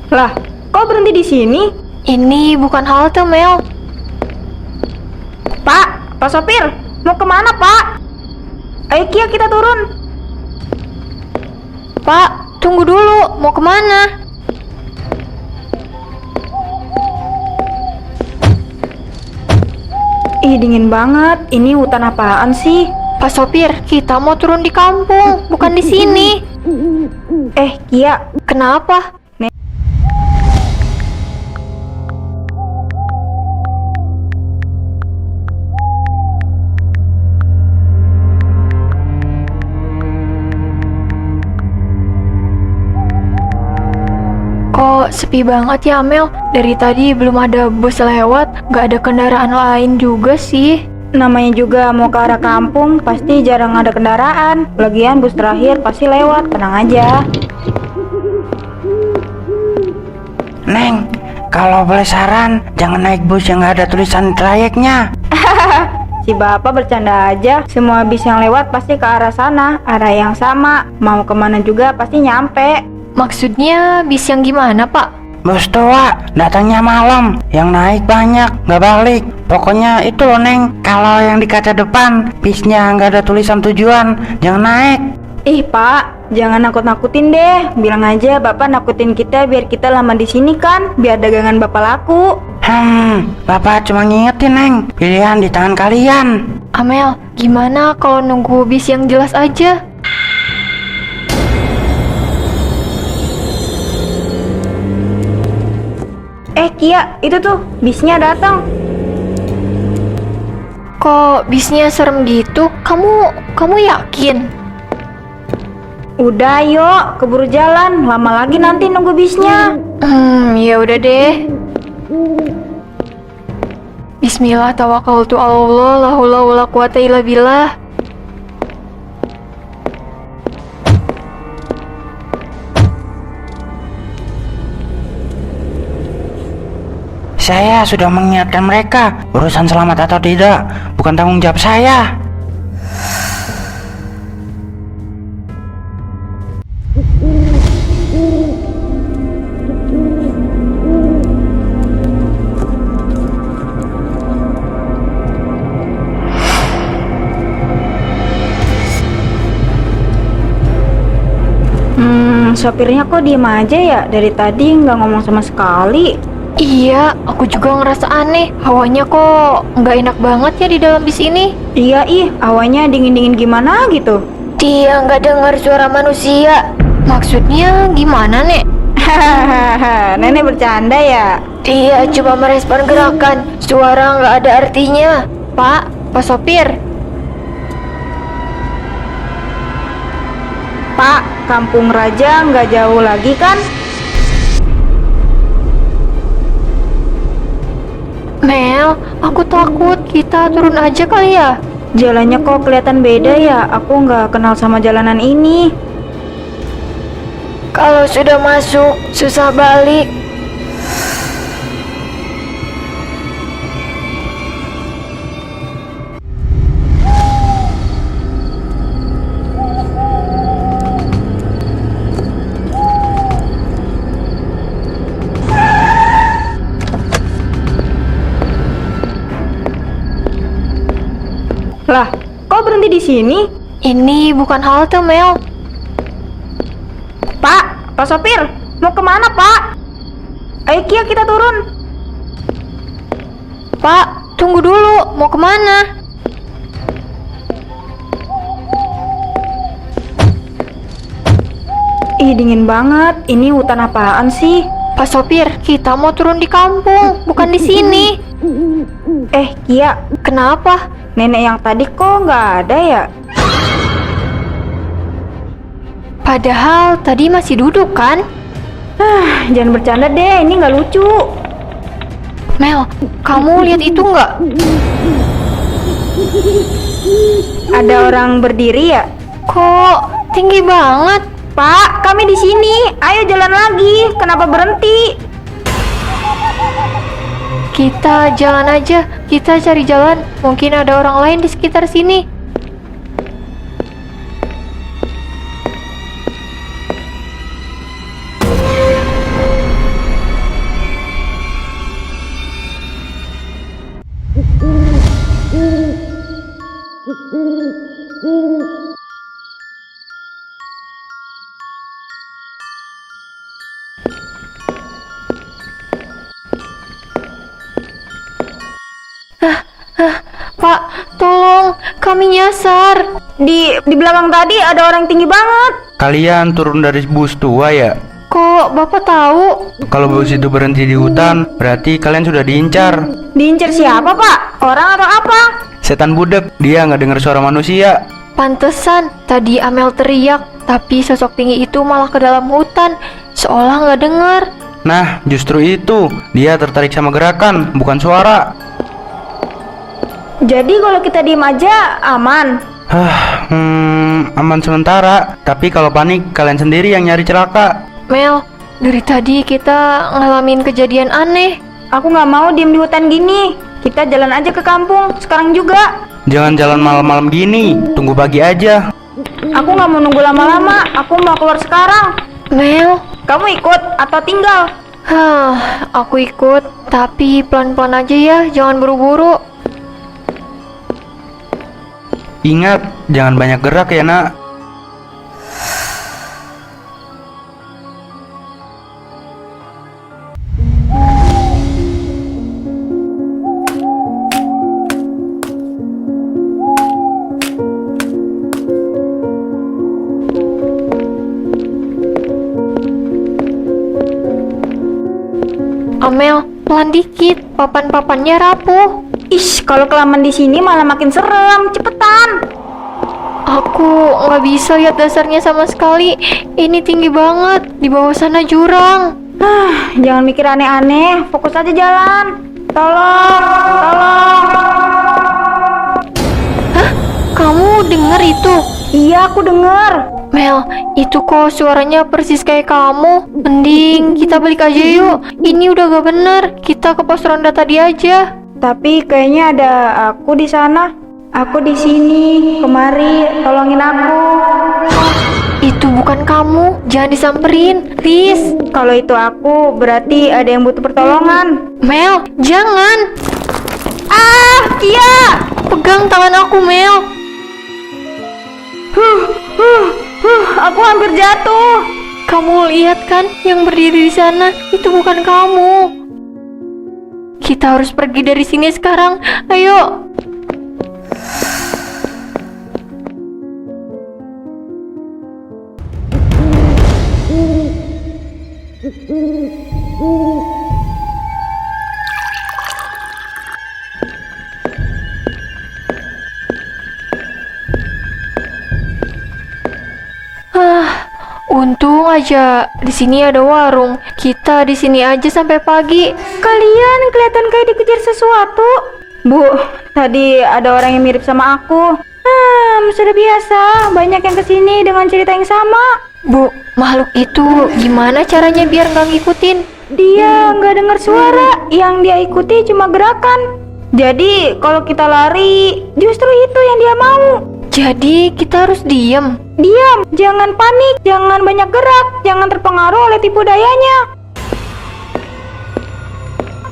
Lah, kok berhenti di sini? Ini bukan halte, Mel. Pak sopir, mau kemana Pak? Ayo Kia, kita turun. Pak, tunggu dulu. Mau kemana? Ih, dingin banget. Ini hutan apaan sih? Pak sopir, kita mau turun di kampung, bukan di sini. Kia, Kenapa? Kok sepi banget ya, Mel? Dari tadi belum ada bus lewat, gak ada kendaraan lain juga sih. namanya juga mau ke arah kampung, pasti jarang ada kendaraan. Lagian bus terakhir pasti lewat, tenang aja. Neng, kalau boleh saran, jangan naik bus yang gak ada tulisan trayeknya. Si bapak bercanda aja. Semua bis yang lewat pasti ke arah sana, arah yang sama. Mau kemana juga pasti nyampe. Maksudnya bis yang gimana, Pak? Bus tua, datangnya malam, yang naik banyak, gak balik. Pokoknya itu loh Neng, kalau yang di kaca depan, bisnya gak ada tulisan tujuan, jangan naik. Ih Pak, jangan nakut-nakutin deh. Bilang aja bapak nakutin kita biar kita lama di sini kan, biar dagangan bapak laku. Bapak cuma ngingetin Neng, pilihan di tangan kalian. Amel, gimana kalau nunggu bis yang jelas aja? Kia, itu tuh bisnya datang. Kok bisnya serem gitu? Kamu yakin? Udah yuk, keburu jalan. Lama lagi nanti nunggu bisnya. Ya udah deh. Bismillah tawakkaltu Allah, la haula wala quwata illa billah. Saya sudah mengingatkan mereka, urusan selamat atau tidak bukan tanggung jawab saya. Sopirnya kok diem aja ya? Dari tadi nggak ngomong sama sekali. Iya, aku juga ngerasa aneh. Hawanya kok nggak enak banget ya di dalam bis ini. Iya hawanya dingin-dingin gimana gitu. Dia nggak dengar suara manusia. Maksudnya gimana, Nek? Hahaha, nenek bercanda ya? Dia cuma merespon gerakan. Suara nggak ada artinya. Pak sopir. Pak, kampung Raja nggak jauh lagi kan? Mel, aku takut. Kita turun aja kali ya? Jalannya kok kelihatan beda ya? Aku nggak kenal sama jalanan ini. Kalau sudah masuk, susah balik. Lah, kok berhenti di sini? Ini bukan halte, Mel. Pak sopir, mau kemana Pak? Ayo Kia, kita turun. Pak, tunggu dulu. Mau kemana? Ih, dingin banget. Ini hutan apaan sih? Pak sopir, kita mau turun di kampung, bukan di sini. Kia, Kenapa? nenek yang tadi kok nggak ada ya? Padahal tadi masih duduk kan? Jangan bercanda deh, ini nggak lucu. Mel, kamu lihat itu nggak? Ada orang berdiri ya? Kok tinggi banget? Pak, kami di sini. Ayo jalan lagi. Kenapa berhenti? Kita jalan aja, kita cari jalan. Mungkin ada orang lain di sekitar sini. Pak, tolong, kami nyasar. Di belakang tadi ada orang tinggi banget. Kalian turun dari bus tua ya? Kok Bapak tahu? Kalau bus itu berhenti di hutan, berarti kalian sudah diincar. Diincar siapa, Pak? Orang atau apa? Setan budek, dia nggak dengar suara manusia. Pantesan, tadi Amel teriak, tapi sosok tinggi itu malah ke dalam hutan, seolah nggak dengar. Nah, justru itu, dia tertarik sama gerakan, bukan suara. Jadi kalau kita diem aja aman. Aman sementara. Tapi kalau panik, kalian sendiri yang nyari celaka. Mel, dari tadi kita ngalamin kejadian aneh. Aku nggak mau diem di hutan gini. Kita jalan aja ke kampung sekarang juga. Jangan jalan malam-malam gini, tunggu pagi aja. Aku nggak mau nunggu lama-lama. Aku mau keluar sekarang. Mel, Kamu ikut atau tinggal? aku ikut, tapi pelan-pelan aja ya, jangan buru-buru. Ingat, jangan banyak gerak ya nak. Amel, pelan dikit, papan-papannya rapuh. Ish, kalau kelamaan di sini malah makin serem. Cepetan. Aku nggak bisa lihat dasarnya sama sekali. Ini tinggi banget, di bawah sana jurang. Jangan mikir aneh-aneh. Fokus aja jalan. Tolong. Kamu denger itu? Iya, aku denger. Mel, itu kok suaranya persis kayak kamu. Mending kita balik aja yuk. Ini udah gak bener. Kita ke pos ronda tadi aja. Tapi kayaknya ada aku di sana. Aku di sini. Kemari, tolongin aku. Itu bukan kamu. Jangan disamperin, please. Kalau itu aku, berarti ada yang butuh pertolongan. Mel, jangan. Kia! Pegang tangan aku, Mel. Aku hampir jatuh. Kamu lihat kan yang berdiri di sana? Itu bukan kamu. Kita harus pergi dari sini sekarang. Ayo. Untung aja di sini ada warung. Kita di sini aja sampai pagi. Kalian kelihatan kayak dikejar sesuatu. Bu, tadi ada orang yang mirip sama aku. Sudah biasa, banyak yang kesini dengan cerita yang sama. Bu, makhluk itu gimana caranya biar nggak ngikutin? Dia nggak dengar suara, yang dia ikuti cuma gerakan. Jadi kalau kita lari, justru itu yang dia mau. Jadi kita harus diem. Diam, jangan panik, jangan banyak gerak, jangan terpengaruh oleh tipu dayanya.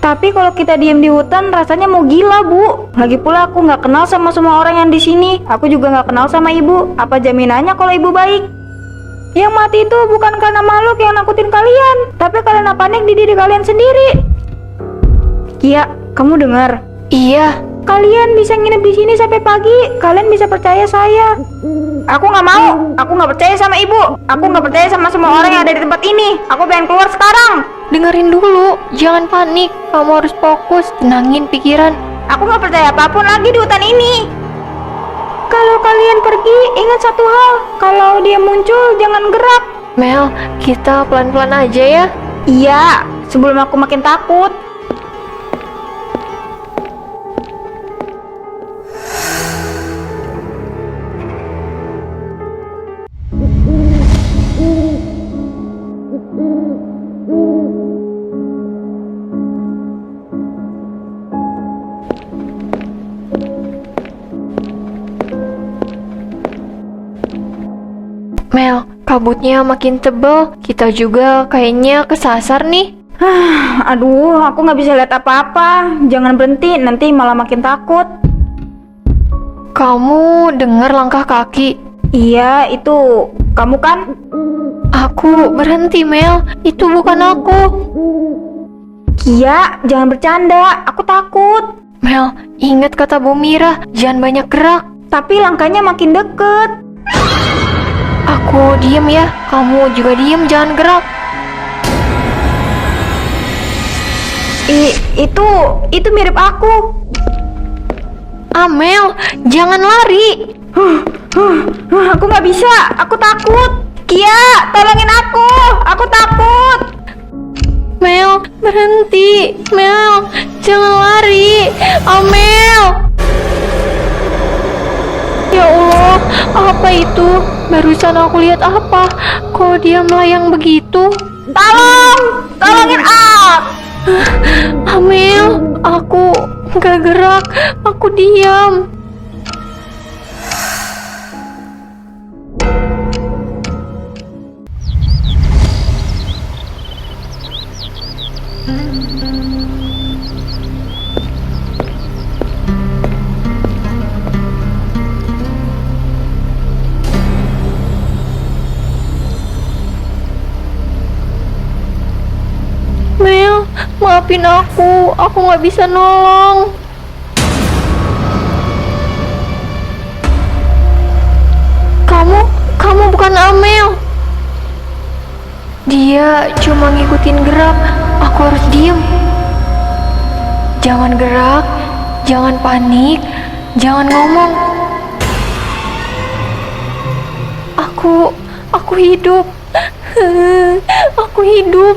Tapi kalau kita diam di hutan rasanya mau gila, Bu. Lagi pula aku nggak kenal sama semua orang yang di sini. Aku juga nggak kenal sama ibu. Apa jaminannya kalau ibu baik? Yang mati itu bukan karena makhluk yang nakutin kalian, tapi karena panik di diri kalian sendiri. Kia, kamu dengar? Iya. Kalian bisa nginep di sini sampai pagi. Kalian bisa percaya saya. Aku nggak mau. Aku nggak percaya sama ibu. Aku nggak percaya sama semua orang yang ada di tempat ini. Aku pengen keluar sekarang. Dengerin dulu, jangan panik. Kamu harus fokus, tenangin pikiran. Aku nggak percaya apapun lagi di hutan ini. Kalau kalian pergi, ingat satu hal. Kalau dia muncul, jangan gerak. Mel, kita pelan-pelan aja ya. Iya, sebelum aku makin takut. Mel, kabutnya makin tebal. Kita juga kayaknya kesasar nih. Aduh, aku nggak bisa lihat apa-apa. Jangan berhenti, nanti malah makin takut. Kamu dengar langkah kaki? Iya, itu kamu kan? Aku berhenti, Mel. Itu bukan aku. Kia, jangan bercanda. Aku takut. Mel, ingat kata Bu Mira, jangan banyak gerak. Tapi langkahnya makin deket. Aku diem ya, kamu juga diem, jangan gerak. Itu mirip aku. Amel, jangan lari. Aku nggak bisa, aku takut. Kia, tolongin aku takut. Mel, berhenti. Mel, jangan lari. Amel. Ya Allah, apa itu? Barusan aku lihat apa? Kok dia melayang begitu? Tolongin aku. Amel, aku gak gerak, aku diam. Mel, maafin aku gak bisa nolong. Kamu bukan Amel. Dia cuma ngikutin gerak, aku harus diem. Jangan gerak, jangan panik, jangan ngomong. Aku hidup. Aku hidup.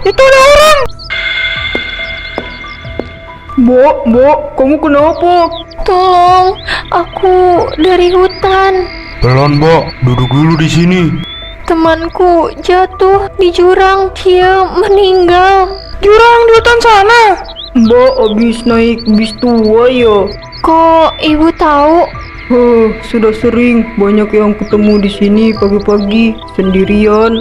Itu ada orang. Mbok, kamu kenapa? Tolong, aku dari hutan. Pelan, Mbok. Duduk dulu di sini. Temanku jatuh di jurang, dia meninggal. Jurang di hutan sana. Mbak abis naik bis tua ya. Kok ibu tahu? Sudah sering banyak yang ketemu di sini pagi-pagi sendirian.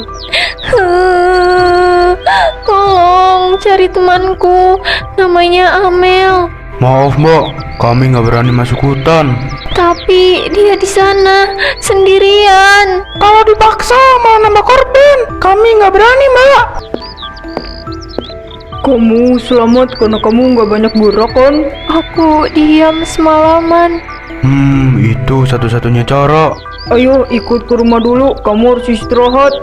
Tolong cari temanku, namanya Amel. Maaf, Mbok. Kami nggak berani masuk hutan. Tapi dia di sana sendirian. Kalau dipaksa mau nambah korban, kami nggak berani, Mbak. Kamu selamat karena kamu nggak banyak gerak kan? Aku diam semalaman. Itu satu-satunya cara. Ayo ikut ke rumah dulu, kamu harus istirahat.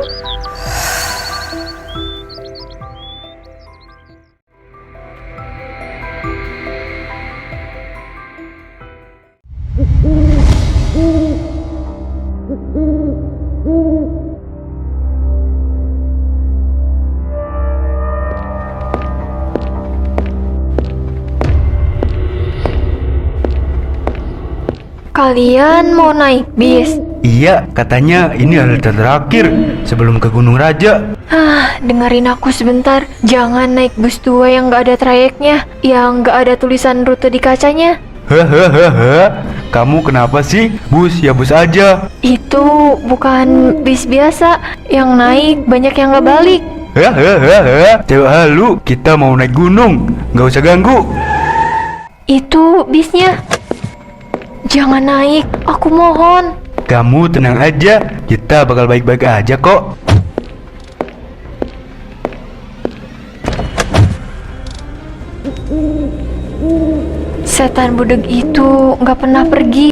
Kalian mau naik bis? Iya, katanya ini halte terakhir sebelum ke Gunung Raja. Dengerin aku sebentar. Jangan naik bus tua yang gak ada trayeknya, yang gak ada tulisan rute di kacanya. Hahaha, kamu kenapa sih? Bus ya bus aja. Itu bukan bis biasa, yang naik banyak yang gak balik. Hahaha, cewek halu, kita mau naik gunung, nggak usah ganggu. Itu bisnya. Jangan naik, aku mohon. Kamu tenang aja, kita bakal baik-baik aja kok. Setan budeg itu gak pernah pergi.